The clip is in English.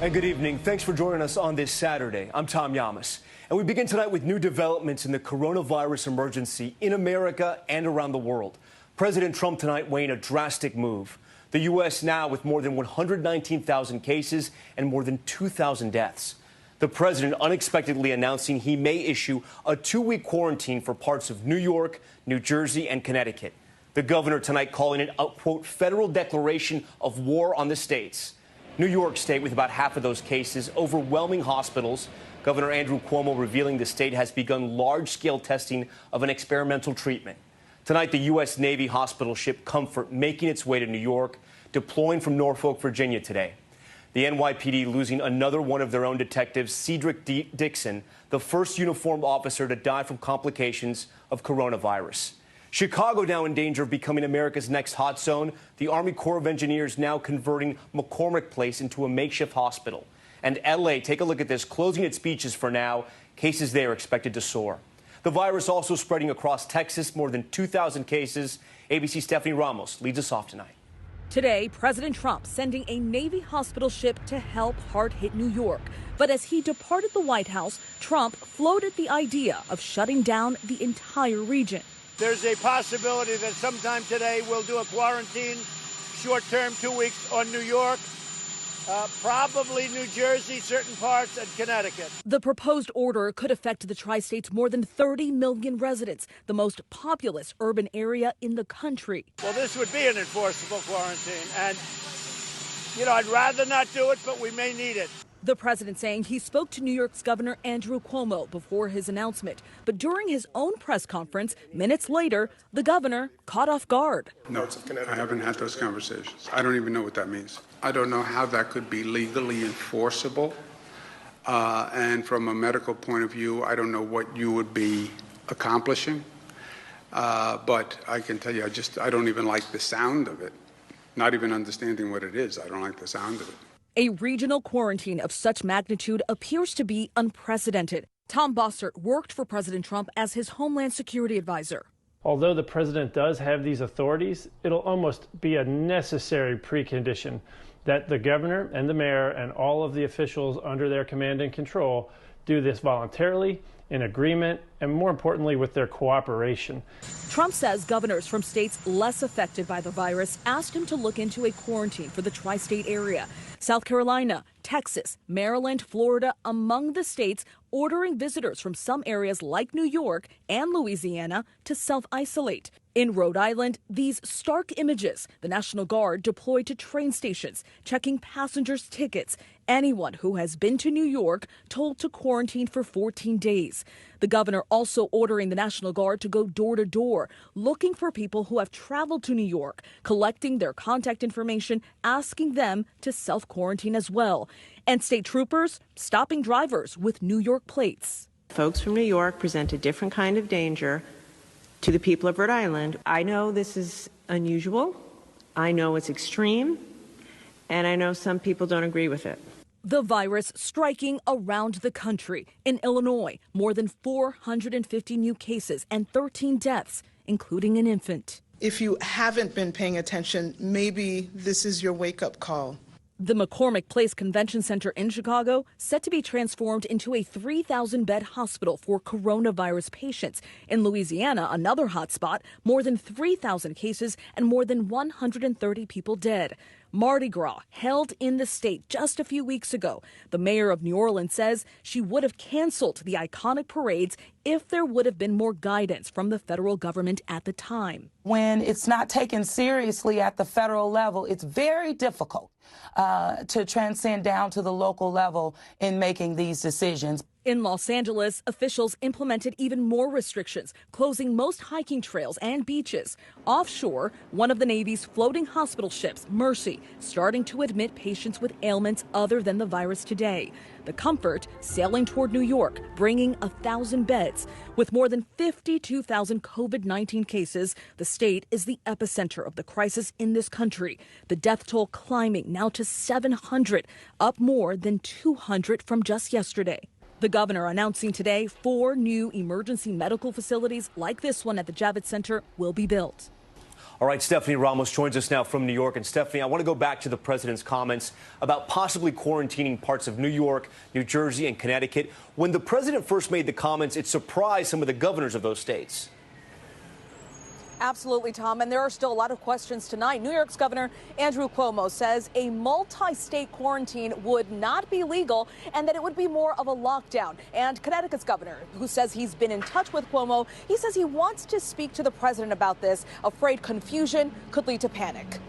And good evening. Thanks for joining us on this Saturday. I'm Tom Yamas. And we begin tonight with new developments in the coronavirus emergency in America and around the world. President Trump tonight weighing a drastic move. The U.S. now with more than 119,000 cases and more than 2,000 deaths. The president unexpectedly announcing he may issue a 2-week quarantine for parts of New York, New Jersey, and Connecticut. The governor tonight calling it a, quote, federal declaration of war on the states. New York State, with about half of those cases, overwhelming hospitals. Governor Andrew Cuomo revealing the state has begun large-scale testing of an experimental treatment. Tonight, the U.S. Navy hospital ship Comfort making its way to New York, deploying from Norfolk, Virginia today. The NYPD losing another one of their own detectives, Cedric Dixon, the first uniformed officer to die from complications of coronavirus. Chicago now in danger of becoming America's next hot zone. The Army Corps of Engineers now converting McCormick Place into a makeshift hospital. And L.A., take a look at this, closing its beaches for now. Cases there expected to soar. The virus also spreading across Texas, more than 2,000 cases. ABC's Stephanie Ramos leads us off tonight. Today, President Trump sending a Navy hospital ship to help hard-hit New York. But as he departed the White House, Trump floated the idea of shutting down the entire region. There's a possibility that sometime today we'll do a quarantine, short-term, 2 weeks on New York, probably New Jersey, certain parts, and Connecticut. The proposed order could affect the tri-state's more than 30 million residents, the most populous urban area in the country. Well, this would be an enforceable quarantine, and, I'd rather not do it, but we may need it. The president saying he spoke to New York's Governor Andrew Cuomo before his announcement. But during his own press conference, minutes later, the governor caught off guard. No, I haven't had those conversations. I don't even know what that means. I don't know how that could be legally enforceable. And from a medical point of view, I don't know what you would be accomplishing. But I can tell you, I don't even like the sound of it. Not even understanding what it is. I don't like the sound of it. A regional quarantine of such magnitude appears to be unprecedented. Tom Bossert worked for President Trump as his Homeland Security advisor. Although the president does have these authorities, it'll almost be a necessary precondition that the governor and the mayor and all of the officials under their command and control do this voluntarily, in agreement, and more importantly, with their cooperation. Trump says governors from states less affected by the virus asked him to look into a quarantine for the tri-state area. South Carolina, Texas, Maryland, Florida, among the states ordering visitors from some areas like New York and Louisiana to self-isolate. In Rhode Island, these stark images, the National Guard deployed to train stations, checking passengers' tickets. Anyone who has been to New York told to quarantine for 14 days. The governor also ordering the National Guard to go door to door, looking for people who have traveled to New York, collecting their contact information, asking them to self-quarantine as well. And state troopers stopping drivers with New York plates. Folks from New York present a different kind of danger to the people of Rhode Island. I know this is unusual. I know it's extreme. And I know some people don't agree with it. The virus striking around the country. In Illinois, more than 450 new cases and 13 deaths, including an infant. If you haven't been paying attention, maybe this is your wake-up call. The McCormick Place Convention Center in Chicago set to be transformed into a 3,000-bed hospital for coronavirus patients. In Louisiana, another hotspot, more than 3,000 cases and more than 130 people dead. Mardi Gras held in the state just a few weeks ago. The mayor of New Orleans says she would have canceled the iconic parades if there would have been more guidance from the federal government at the time. When it's not taken seriously at the federal level, it's very difficult to transcend down to the local level in making these decisions. In Los Angeles, officials implemented even more restrictions, closing most hiking trails and beaches. Offshore, one of the Navy's floating hospital ships, Mercy, starting to admit patients with ailments other than the virus today. The Comfort sailing toward New York, bringing 1,000 beds. With more than 52,000 COVID-19 cases, the state is the epicenter of the crisis in this country. The death toll climbing now to 700, up more than 200 from just yesterday. The governor announcing today 4 new emergency medical facilities like this one at the Javits Center will be built. All right, Stephanie Ramos joins us now from New York. And Stephanie, I want to go back to the president's comments about possibly quarantining parts of New York, New Jersey, and Connecticut. When the president first made the comments, it surprised some of the governors of those states. Absolutely, Tom. And there are still a lot of questions tonight. New York's Governor Andrew Cuomo says a multi-state quarantine would not be legal and that it would be more of a lockdown. And Connecticut's governor, who says he's been in touch with Cuomo, he says he wants to speak to the president about this, afraid confusion could lead to panic.